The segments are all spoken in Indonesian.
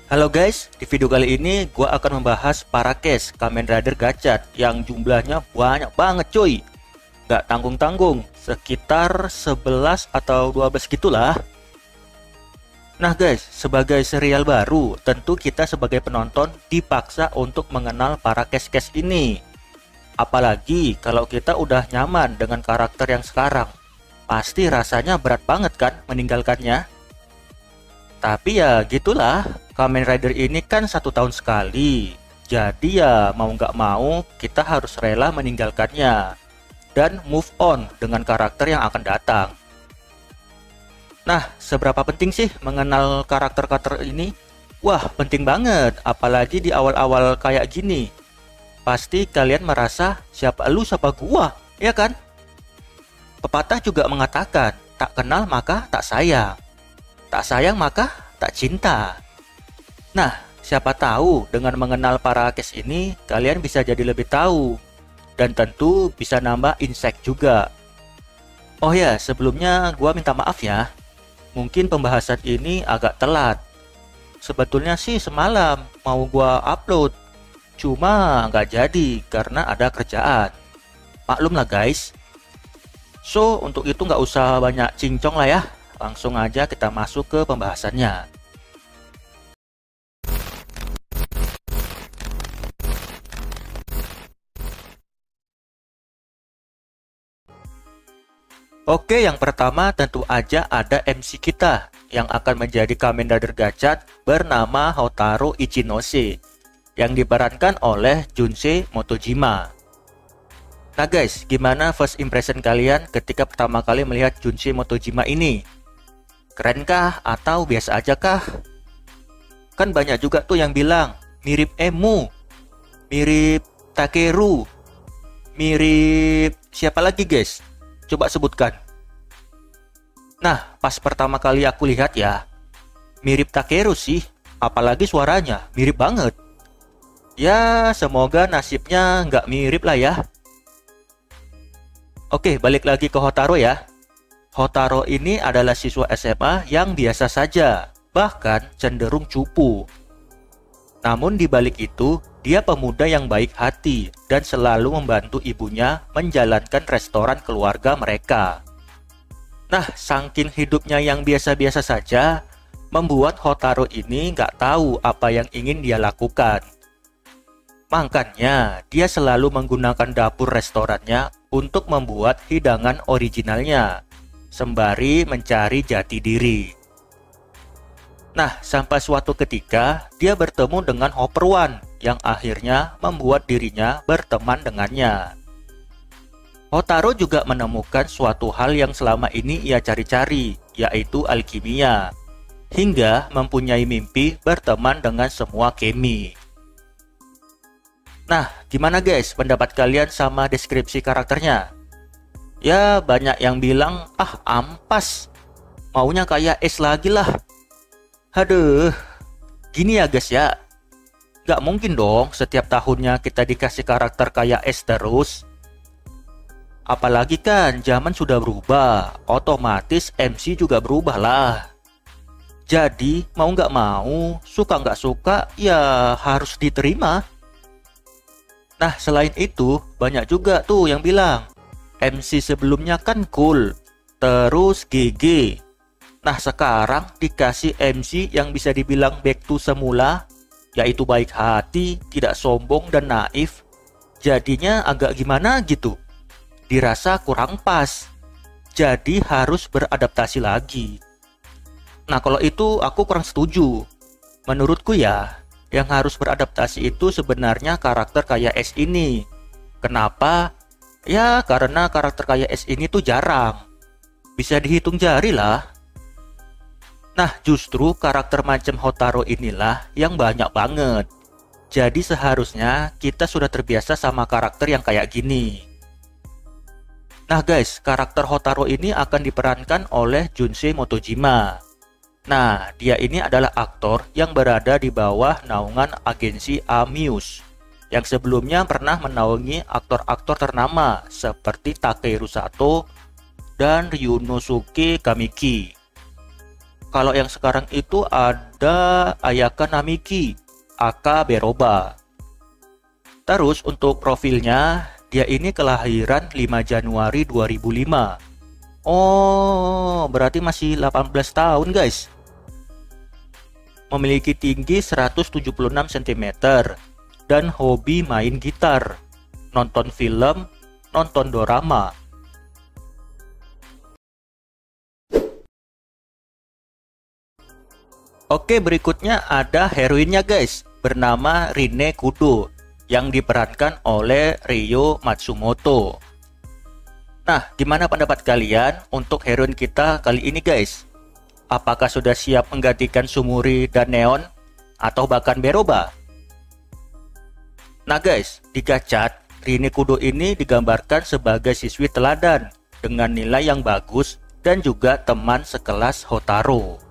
Halo guys, di video kali ini gua akan membahas para case Kamen Rider Gachat yang jumlahnya banyak banget cuy. Gak tanggung-tanggung, sekitar 11 atau 12 gitulah. Nah guys, sebagai serial baru, tentu kita sebagai penonton dipaksa untuk mengenal para case-case ini. Apalagi kalau kita udah nyaman dengan karakter yang sekarang. Pasti rasanya berat banget kan meninggalkannya. Tapi ya gitulah, Kamen Rider ini kan 1 tahun sekali. Jadi ya mau nggak mau kita harus rela meninggalkannya dan move on dengan karakter yang akan datang. Nah, seberapa penting sih mengenal karakter-karakter ini? Wah, penting banget, apalagi di awal-awal kayak gini. Pasti kalian merasa siapa lu siapa gua, ya kan? Pepatah juga mengatakan, tak kenal maka tak sayang. Tak sayang maka tak cinta. Nah, siapa tahu dengan mengenal para case ini, kalian bisa jadi lebih tahu. Dan tentu bisa nambah insight juga. Oh ya, sebelumnya gua minta maaf ya. Mungkin pembahasan ini agak telat. Sebetulnya sih semalam mau gua upload. Cuma nggak jadi karena ada kerjaan. Maklum lah guys. So, untuk itu nggak usah banyak cincong lah ya. Langsung aja kita masuk ke pembahasannya. Oke, yang pertama tentu aja ada MC kita yang akan menjadi Kamen Rider Gachat bernama Hotaru Ichinose yang diperankan oleh Junsei Motojima. Nah guys, gimana first impression kalian ketika pertama kali melihat Junsei Motojima ini? Kerenkah atau biasa aja kah? Kan banyak juga tuh yang bilang mirip Emu, mirip Takeru, mirip siapa lagi guys? Coba sebutkan. Nah, pas pertama kali aku lihat ya, mirip Takeru sih, apalagi suaranya mirip banget. Ya, semoga nasibnya nggak mirip lah ya. Oke, balik lagi ke Hotaru ya. Hotaru ini adalah siswa SMA yang biasa saja, bahkan cenderung cupu. Namun di balik itu, dia pemuda yang baik hati dan selalu membantu ibunya menjalankan restoran keluarga mereka. Nah, saking hidupnya yang biasa-biasa saja, membuat Hotaru ini nggak tahu apa yang ingin dia lakukan. Makanya, dia selalu menggunakan dapur restorannya untuk membuat hidangan originalnya, sembari mencari jati diri. Nah, sampai suatu ketika dia bertemu dengan Hopper One yang akhirnya membuat dirinya berteman dengannya. Hotaru juga menemukan suatu hal yang selama ini ia cari-cari, yaitu alkimia, hingga mempunyai mimpi berteman dengan semua kemi. Nah, gimana guys pendapat kalian sama deskripsi karakternya? Ya, banyak yang bilang, ah ampas, maunya kayak es lagi lah. Aduh, gini ya guys ya, gak mungkin dong setiap tahunnya kita dikasih karakter kayak es terus. Apalagi kan zaman sudah berubah, otomatis MC juga berubah lah. Jadi mau gak mau, suka gak suka, ya harus diterima. Nah, selain itu, banyak juga tuh yang bilang, MC sebelumnya kan cool, terus GG. Nah, sekarang dikasih MC yang bisa dibilang back to semula, yaitu baik hati, tidak sombong dan naif. Jadinya agak gimana gitu. Dirasa kurang pas. Jadi harus beradaptasi lagi. Nah, kalau itu aku kurang setuju. Menurutku ya, yang harus beradaptasi itu sebenarnya karakter kayak S ini. Kenapa? Ya, karena karakter kayak S ini tuh jarang. Bisa dihitung jari lah. Nah, justru karakter macam Hotaru inilah yang banyak banget. Jadi seharusnya kita sudah terbiasa sama karakter yang kayak gini. Nah guys, karakter Hotaru ini akan diperankan oleh Junsei Motojima. Nah, dia ini adalah aktor yang berada di bawah naungan agensi Amuse, yang sebelumnya pernah menaungi aktor-aktor ternama seperti Takeru Sato dan Ryunosuke Kamiki. Kalau yang sekarang itu ada Ayaka Namiki, aka Beroba. Terus untuk profilnya, dia ini kelahiran 5 Januari 2005. Oh, berarti masih 18 tahun guys. Memiliki tinggi 176 cm dan hobi main gitar, nonton film, nonton dorama. Oke, berikutnya ada heroinnya guys, bernama Rine Kudo yang diperankan oleh Ryo Matsumoto. Nah, gimana pendapat kalian untuk heroin kita kali ini guys? Apakah sudah siap menggantikan Sumuri dan Neon atau bahkan Beroba? Nah guys, di Gacat, Rine Kudo ini digambarkan sebagai siswi teladan dengan nilai yang bagus dan juga teman sekelas Hotaro.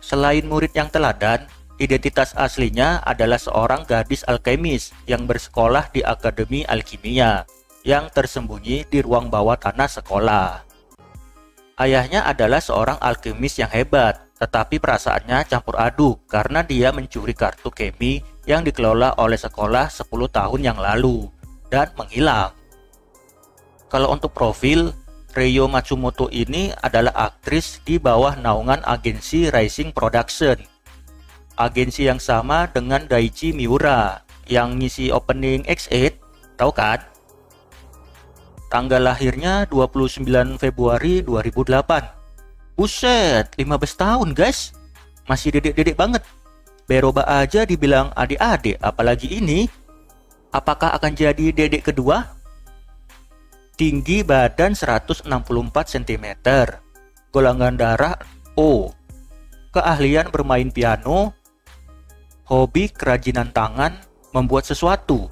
Selain murid yang teladan, identitas aslinya adalah seorang gadis alkemis yang bersekolah di Akademi Alkimia yang tersembunyi di ruang bawah tanah sekolah. Ayahnya adalah seorang alkemis yang hebat, tetapi perasaannya campur aduk karena dia mencuri kartu kemi yang dikelola oleh sekolah 10 tahun yang lalu dan menghilang. Kalau untuk profil, Ryo Matsumoto ini adalah aktris di bawah naungan agensi Rising Production. Agensi yang sama dengan Daichi Miura yang ngisi opening X8, tahu kan? Tanggal lahirnya 29 Februari 2008. Buset, 15 tahun guys. Masih dedek-dedek banget. Beroba aja dibilang adik-adik, apalagi ini. Apakah akan jadi dedek kedua? Tinggi badan 164 cm, golongan darah O, keahlian bermain piano, hobi kerajinan tangan, membuat sesuatu.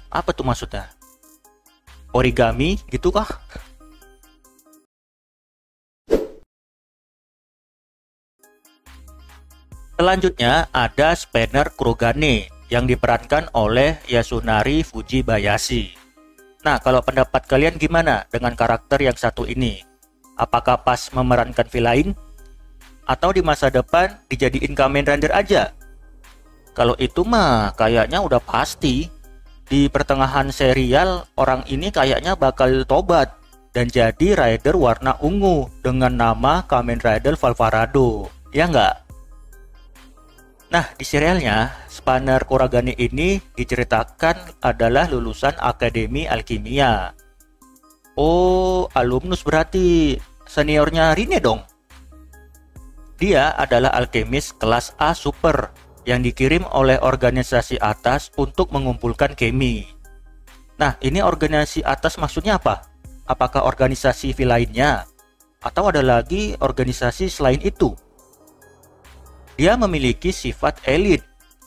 Apa tuh maksudnya? Origami gitu kah? Selanjutnya ada Spanner Kurogane yang diperankan oleh Yasunari Fujibayashi. Nah, kalau pendapat kalian gimana dengan karakter yang satu ini? Apakah pas memerankan villain? Atau di masa depan dijadiin Kamen Rider aja? Kalau itu mah kayaknya udah pasti. Di pertengahan serial, orang ini kayaknya bakal tobat dan jadi rider warna ungu dengan nama Kamen Rider Valvarado. Ya nggak? Nah, di serialnya, Spanner Kurogane ini diceritakan adalah lulusan Akademi Alkimia. Oh, alumnus berarti seniornya Rine dong. Dia adalah alkemis kelas A super yang dikirim oleh organisasi atas untuk mengumpulkan kemi. Nah, ini organisasi atas maksudnya apa? Apakah organisasi lainnya? Atau ada lagi organisasi selain itu? Dia memiliki sifat elit,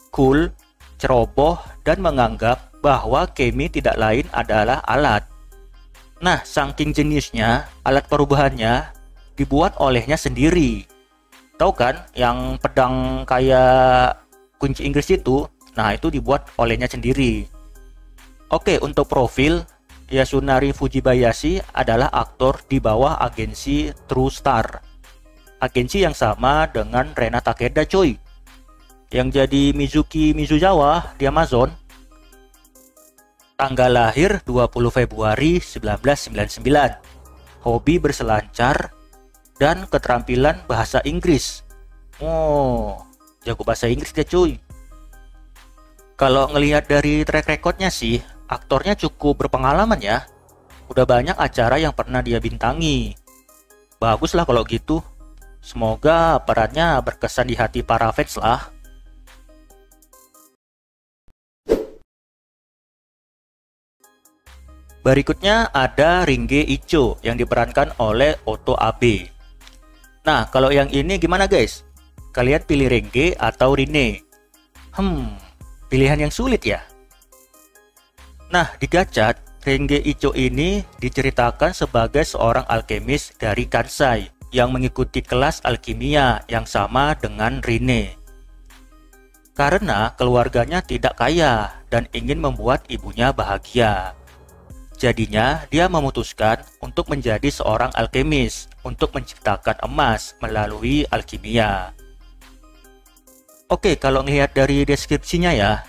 cool, ceroboh, dan menganggap bahwa kemi tidak lain adalah alat. Nah, saking jeniusnya, alat perubahannya dibuat olehnya sendiri. Tahu kan, yang pedang kayak kunci Inggris itu, nah itu dibuat olehnya sendiri. Oke, untuk profil, Yasunari Fujibayashi adalah aktor di bawah agensi True Star. Agensi yang sama dengan Rena Takeda coy, yang jadi Mizuki Mizuzawa di Amazon. Tanggal lahir 20 Februari 1999. Hobi berselancar dan keterampilan bahasa Inggris. Oh, jago bahasa Inggris dia cuy. Kalau ngelihat dari track recordnya sih, aktornya cukup berpengalaman ya. Udah banyak acara yang pernah dia bintangi. Bagus lah kalau gitu. Semoga perannya berkesan di hati para fans lah. Berikutnya ada Ringe Icho yang diperankan oleh Otto Abe. Nah, kalau yang ini gimana guys? Kalian pilih Ringe atau Rine? Pilihan yang sulit ya. Nah, di Gacat, Ringe Icho ini diceritakan sebagai seorang alkemis dari Kansai yang mengikuti kelas alkimia yang sama dengan Rine. Karena keluarganya tidak kaya dan ingin membuat ibunya bahagia. Jadinya dia memutuskan untuk menjadi seorang alkemis untuk menciptakan emas melalui alkimia. Oke, kalau ngelihat dari deskripsinya ya,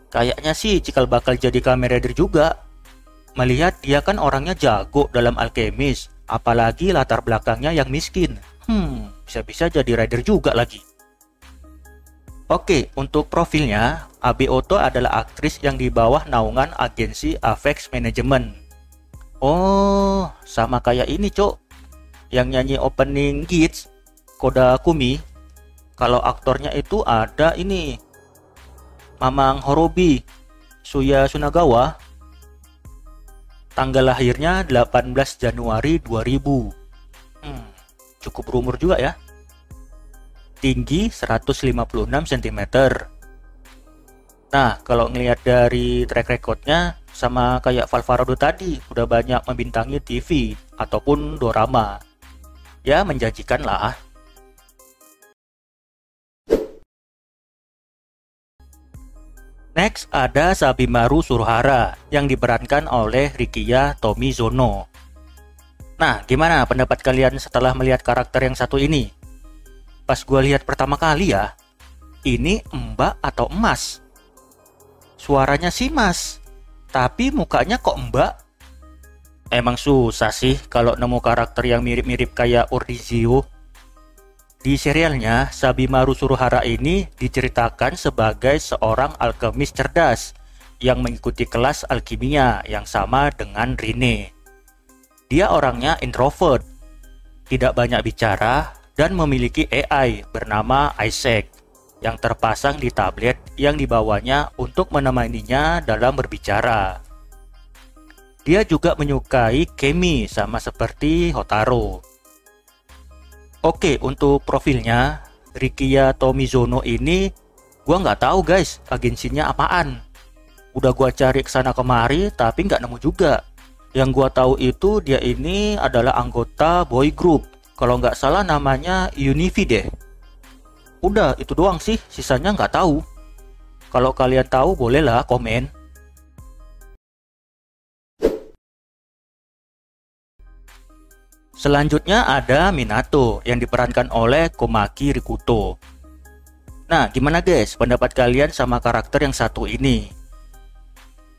kayaknya sih cikal bakal jadi Kamen Rider juga. Melihat dia kan orangnya jago dalam alkemis, apalagi latar belakangnya yang miskin. Bisa-bisa jadi rider juga lagi. Oke, untuk profilnya, Abe Oto adalah aktris yang di bawah naungan agensi Avex Management. Oh, sama kayak ini, Cok. Yang nyanyi opening Gits, Koda Kumi. Kalau aktornya itu ada ini, Mamang Horobi, Suya Sunagawa. Tanggal lahirnya 18 Januari 2000. Cukup berumur juga ya. Tinggi 156 cm. Nah, kalau ngelihat dari track recordnya, sama kayak Valvarado tadi, udah banyak membintangi TV ataupun dorama. Ya, menjanjikan lah. Next ada Sabimaru Suruhara yang diperankan oleh Rikiya Tomizono. Nah, gimana pendapat kalian setelah melihat karakter yang satu ini? Pas gue lihat pertama kali ya, ini Mbak atau Emas? Suaranya sih Mas, tapi mukanya kok Mbak? Emang susah sih kalau nemu karakter yang mirip-mirip kayak Urdizio. Di serialnya, Sabimaru Suruhara ini diceritakan sebagai seorang alkemis cerdas yang mengikuti kelas alkimia yang sama dengan Rine. Dia orangnya introvert, tidak banyak bicara, dan memiliki AI bernama Isaac yang terpasang di tablet yang dibawanya untuk menemaninya dalam berbicara. Dia juga menyukai Kemi sama seperti Hotaro. Oke, untuk profilnya, Rikiya Tomizono ini gua nggak tahu guys agensinya apaan. Udah gua cari kesana kemari tapi nggak nemu juga. Yang gua tahu itu dia ini adalah anggota boy group. Kalau nggak salah namanya Univi deh. Udah itu doang sih, sisanya nggak tahu. Kalau kalian tahu bolehlah komen. Selanjutnya ada Minato yang diperankan oleh Komaki Rikuto. Nah, gimana guys pendapat kalian sama karakter yang satu ini?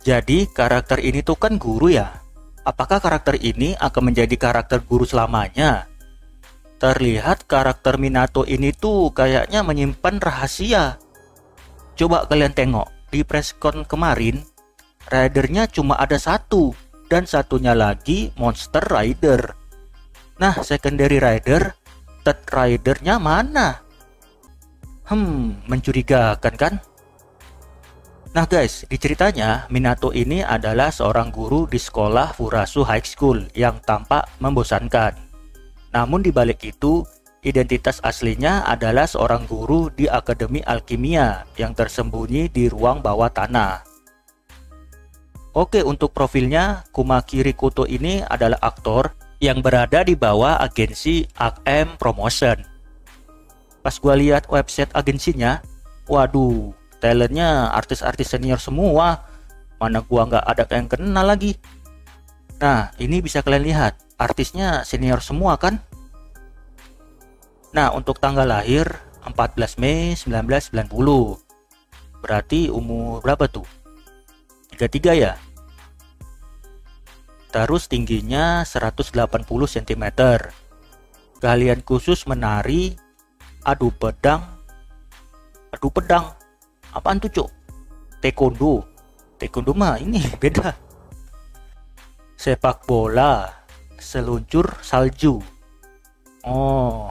Jadi karakter ini tuh kan guru ya. Apakah karakter ini akan menjadi karakter guru selamanya? Terlihat karakter Minato ini tuh kayaknya menyimpan rahasia. Coba kalian tengok di presscon kemarin, ridernya cuma ada satu dan satunya lagi Monster Rider. Nah, secondary rider, third ridernya mana? Mencurigakan kan? Nah guys, di ceritanya Minato ini adalah seorang guru di sekolah Furasu High School yang tampak membosankan. Namun di balik itu, identitas aslinya adalah seorang guru di Akademi Alkimia yang tersembunyi di ruang bawah tanah. Oke, untuk profilnya, Komaki Rikuto ini adalah aktor yang berada di bawah agensi AKM Promotion. Pas gua lihat website agensinya, waduh, talentnya artis-artis senior semua. Mana gua nggak ada yang kenal lagi. Nah, ini bisa kalian lihat, artisnya senior semua kan? Nah, untuk tanggal lahir 14 Mei 1990. Berarti umur berapa tuh? 33 ya? Terus tingginya 180 cm. Keahlian khusus menari adu pedang. Adu pedang. Apaan tuh, Cuk? Taekwondo. Taekwondo mah ini beda. Sepak bola, seluncur salju. Oh.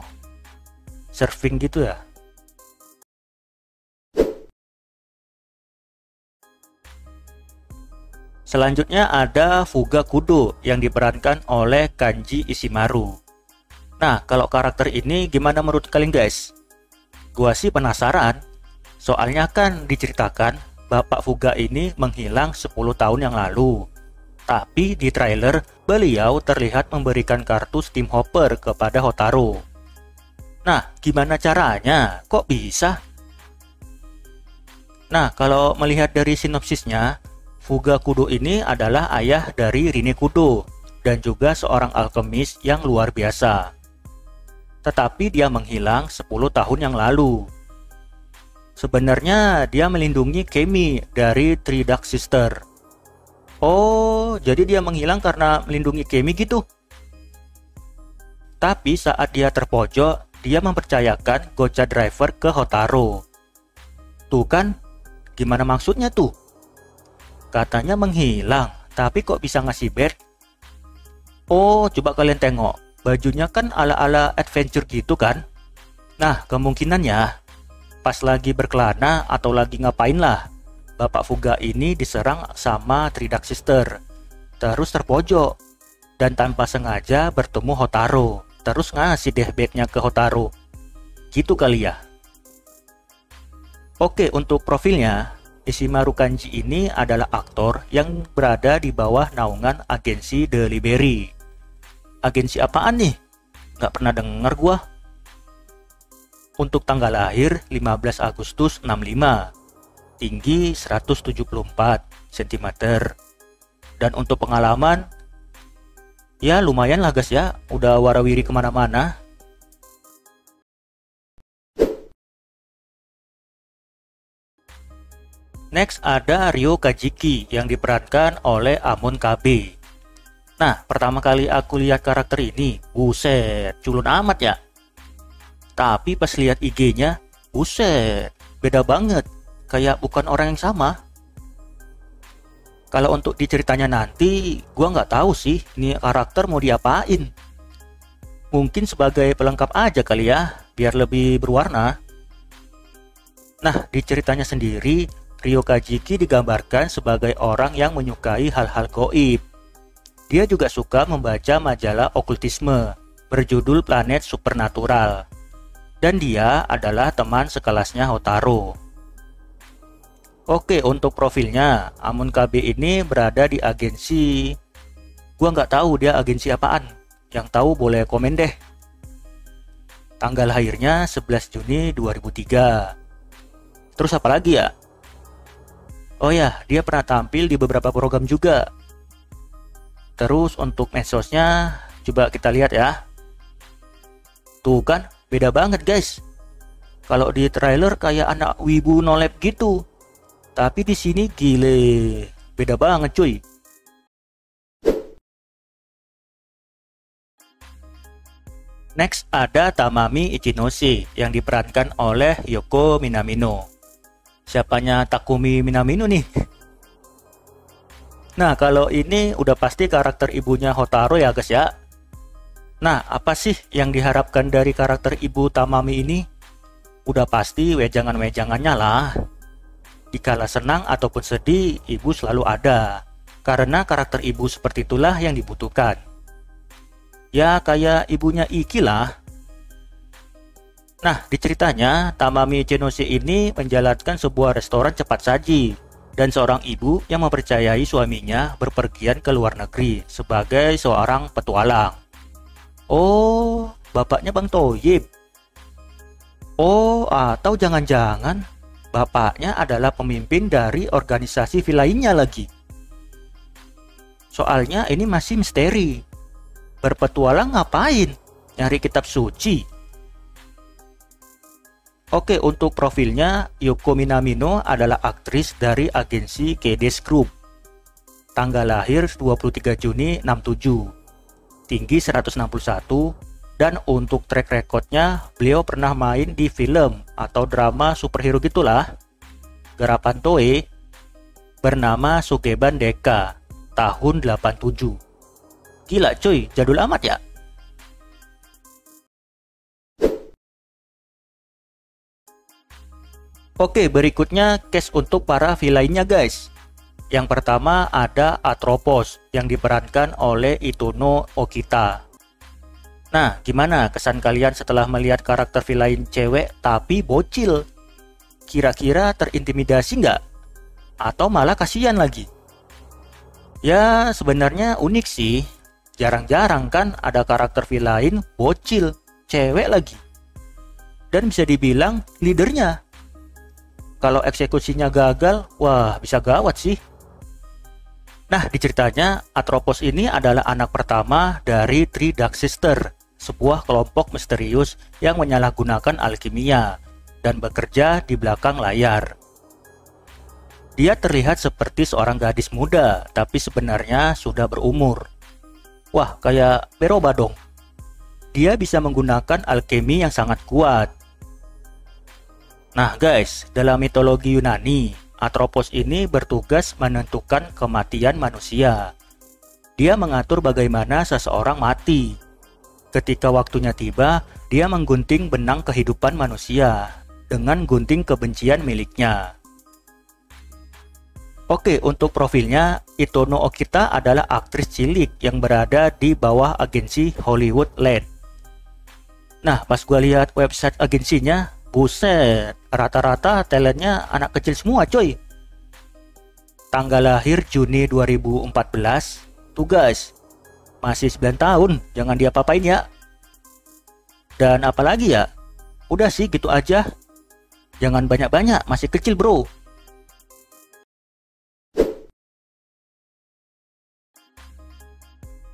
Surfing gitu ya. Selanjutnya ada Fuga Kudo yang diperankan oleh Kanji Ishimaru. Nah, kalau karakter ini gimana menurut kalian guys? Gua sih penasaran. Soalnya kan diceritakan Bapak Fuga ini menghilang 10 tahun yang lalu. Tapi di trailer beliau terlihat memberikan kartu Steam Hopper kepada Hotaro. Nah, gimana caranya? Kok bisa? Nah, kalau melihat dari sinopsisnya, Fuga Kudo ini adalah ayah dari Rin Kudo dan juga seorang alkemis yang luar biasa. tetapi dia menghilang 10 tahun yang lalu. Sebenarnya dia melindungi Cammy dari Three Dark Sister. Oh, jadi dia menghilang karena melindungi Cammy gitu? Tapi saat dia terpojok, dia mempercayakan Gotcha Driver ke Hotaru. Tuh kan, gimana maksudnya tuh? Katanya menghilang, tapi kok bisa ngasih badge? Oh, coba kalian tengok. Bajunya kan ala-ala adventure gitu kan? Nah, kemungkinannya pas lagi berkelana atau lagi ngapain lah, Bapak Fuga ini diserang sama Three Dark Sister. Terus terpojok. Dan tanpa sengaja bertemu Hotaru. Terus ngasih deh badge-nya ke Hotaru. Gitu kali ya. Oke, untuk profilnya, Ishimaru Kanji ini adalah aktor yang berada di bawah naungan agensi The Library. Agensi apaan nih? Nggak pernah denger gua. Untuk tanggal lahir 15 Agustus 65. Tinggi 174 cm. Dan untuk pengalaman, ya lumayan lah guys ya. Udah warawiri kemana-mana. Next ada Ryo Kajiki yang diperankan oleh Amon KB. Nah, pertama kali aku lihat karakter ini, buset, culun amat ya. Tapi pas lihat IG-nya, buset, beda banget, kayak bukan orang yang sama. Kalau untuk diceritanya nanti, gua nggak tahu sih, ini karakter mau diapain. Mungkin sebagai pelengkap aja kali ya, biar lebih berwarna. Nah, di ceritanya sendiri, Ryo Kajiki digambarkan sebagai orang yang menyukai hal-hal gaib. Dia juga suka membaca majalah okultisme berjudul Planet Supernatural. Dan dia adalah teman sekelasnya Hotaru. Oke, untuk profilnya, Amon KB ini berada di agensi. Gua nggak tahu dia agensi apaan. Yang tahu boleh komen deh. Tanggal lahirnya 11 Juni 2003. Terus apa lagi ya? Oh ya, dia pernah tampil di beberapa program juga. Terus untuk medsosnya, coba kita lihat ya. Tuh kan, beda banget guys. Kalau di trailer kayak anak wibu nolep gitu. Tapi di sini gile, beda banget cuy. Next ada Tamami Ichinose yang diperankan oleh Yoko Minamino. Siapanya Takumi Minamino nih? Nah, kalau ini udah pasti karakter ibunya Hotaru ya guys ya. Nah, apa sih yang diharapkan dari karakter ibu Tamami ini? Udah pasti wejangan-wejangannya lah. Dikala senang ataupun sedih, ibu selalu ada. Karena karakter ibu seperti itulah yang dibutuhkan. Ya, kayak ibunya Iki lah. Nah, di ceritanya, Tamami Ichinose ini menjalankan sebuah restoran cepat saji. Dan seorang ibu yang mempercayai suaminya berpergian ke luar negeri sebagai seorang petualang. Oh, bapaknya Bang Toyib. Oh, atau jangan-jangan bapaknya adalah pemimpin dari organisasi lainnya lagi. Soalnya ini masih misteri. Berpetualang ngapain? Nyari kitab suci? Oke, untuk profilnya, Yoko Minamino adalah aktris dari agensi Kedes Group. Tanggal lahir 23 Juni 67. Tinggi 161. Dan untuk track recordnya, beliau pernah main di film atau drama superhero gitulah. Garapan Toei bernama Sukeban Deka tahun 87. Gila cuy, jadul amat ya. Oke, berikutnya cast untuk para villainnya guys. Yang pertama ada Atropos yang diperankan oleh Itono Okita. Nah, gimana kesan kalian setelah melihat karakter villain cewek tapi bocil? Kira-kira terintimidasi nggak? Atau malah kasihan lagi? Ya, sebenarnya unik sih. Jarang-jarang kan ada karakter villain bocil, cewek lagi. Dan bisa dibilang leadernya. Kalau eksekusinya gagal, wah bisa gawat sih. Nah, di ceritanya, Atropos ini adalah anak pertama dari Three Dark Sister sebuah kelompok misterius yang menyalahgunakan alkimia dan bekerja di belakang layar. Dia terlihat seperti seorang gadis muda, tapi sebenarnya sudah berumur. Wah, kayak Beroba dong. Dia bisa menggunakan alkemi yang sangat kuat. Nah guys, dalam mitologi Yunani, Atropos ini bertugas menentukan kematian manusia. Dia mengatur bagaimana seseorang mati. Ketika waktunya tiba, dia menggunting benang kehidupan manusia dengan gunting kebencian miliknya. Oke, untuk profilnya, Itono Okita adalah aktris cilik yang berada di bawah agensi Hollywood Land. Nah, pas gue lihat website agensinya, buset, rata-rata talentnya anak kecil semua coy. Tanggal lahir Juni 2014, tugas, masih 9 tahun, jangan diapa-apain ya. Dan apalagi ya, udah sih gitu aja. Jangan banyak-banyak, masih kecil bro.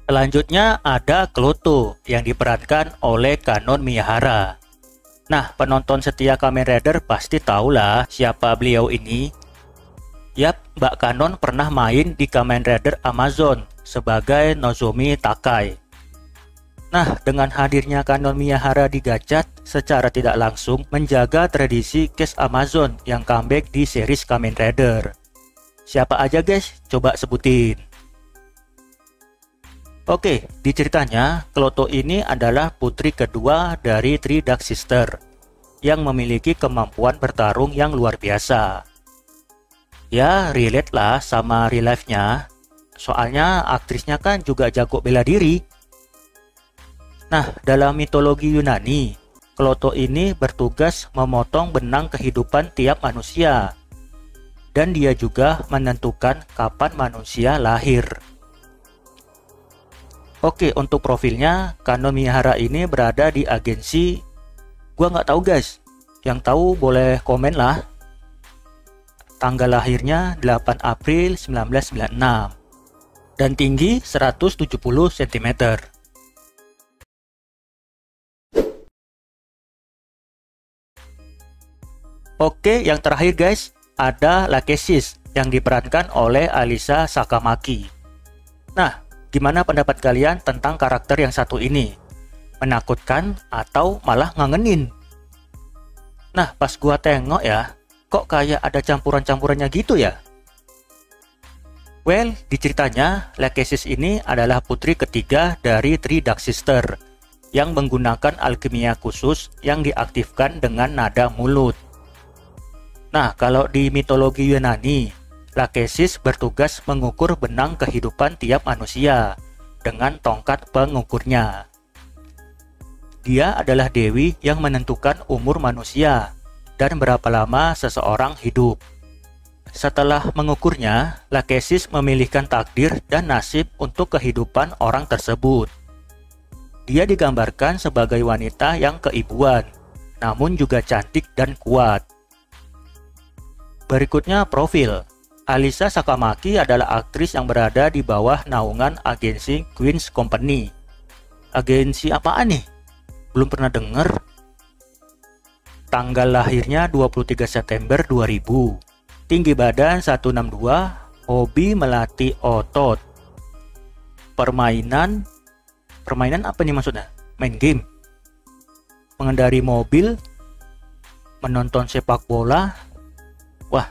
Selanjutnya ada Kloto yang diperankan oleh Kanon Miyahara. Nah, penonton setia Kamen Rider pasti tahulah siapa beliau ini. Yap, Mbak Kanon pernah main di Kamen Rider Amazon sebagai Nozomi Takai. Nah, dengan hadirnya Kanon Miyahara di Gachat, secara tidak langsung menjaga tradisi cast Amazon yang comeback di series Kamen Rider. Siapa aja guys? Coba sebutin. Oke, di ceritanya, Kloto ini adalah putri kedua dari Three Dark Sister yang memiliki kemampuan bertarung yang luar biasa. Ya, relate lah sama real life-nya, soalnya aktrisnya kan juga jago bela diri. Nah, dalam mitologi Yunani, Kloto ini bertugas memotong benang kehidupan tiap manusia, dan dia juga menentukan kapan manusia lahir. Oke, untuk profilnya, Kanon Miyahara ini berada di agensi, gua nggak tahu guys. Yang tahu boleh komen lah. Tanggal lahirnya 8 April 1996 dan tinggi 170 cm. Oke, yang terakhir guys, ada Lachesis yang diperankan oleh Alisa Sakamaki. Nah, gimana pendapat kalian tentang karakter yang satu ini? Menakutkan atau malah ngangenin? Nah, pas gua tengok ya, kok kayak ada campuran-campurannya gitu ya? Well, di ceritanya, Lachesis ini adalah putri ketiga dari Three Dark Sister yang menggunakan alkimia khusus yang diaktifkan dengan nada mulut. Nah, kalau di mitologi Yunani, Lachesis bertugas mengukur benang kehidupan tiap manusia dengan tongkat pengukurnya. Dia adalah dewi yang menentukan umur manusia dan berapa lama seseorang hidup. Setelah mengukurnya, Lachesis memilihkan takdir dan nasib untuk kehidupan orang tersebut. Dia digambarkan sebagai wanita yang keibuan, namun juga cantik dan kuat. Berikutnya profil. Alisa Sakamaki adalah aktris yang berada di bawah naungan agensi Queen's Company. Agensi apaan nih? Belum pernah denger. Tanggal lahirnya 23 September 2000. Tinggi badan 162, hobi melatih otot. Permainan apa nih maksudnya? Main game. Mengendari mobil, menonton sepak bola. Wah,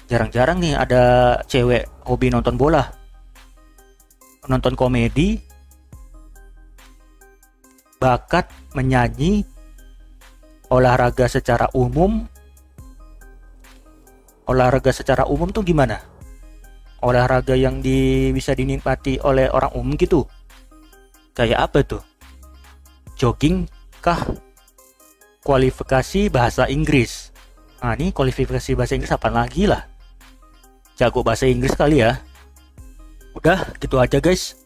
jarang-jarang nih ada cewek hobi nonton bola. Nonton komedi, bakat menyanyi, olahraga secara umum. Olahraga secara umum tuh gimana? Olahraga yang bisa dinikmati oleh orang umum gitu. Kayak apa tuh? Jogging kah? Kualifikasi bahasa Inggris. Nah, ini kualifikasi bahasa Inggris apa lagi lah? Jago bahasa Inggris kali ya. Udah, gitu aja guys.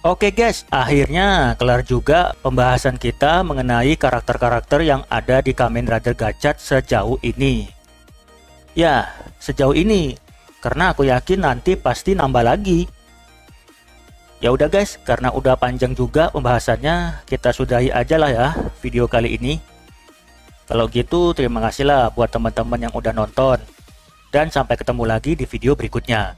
Oke guys, akhirnya kelar juga pembahasan kita mengenai karakter-karakter yang ada di Kamen Rider Gachat sejauh ini. Ya, sejauh ini Karena aku yakin nanti pasti nambah lagi. Ya udah guys, karena udah panjang juga pembahasannya, kita sudahi aja lah ya video kali ini. Kalau gitu terima kasih lah buat teman-teman yang udah nonton. Dan sampai ketemu lagi di video berikutnya.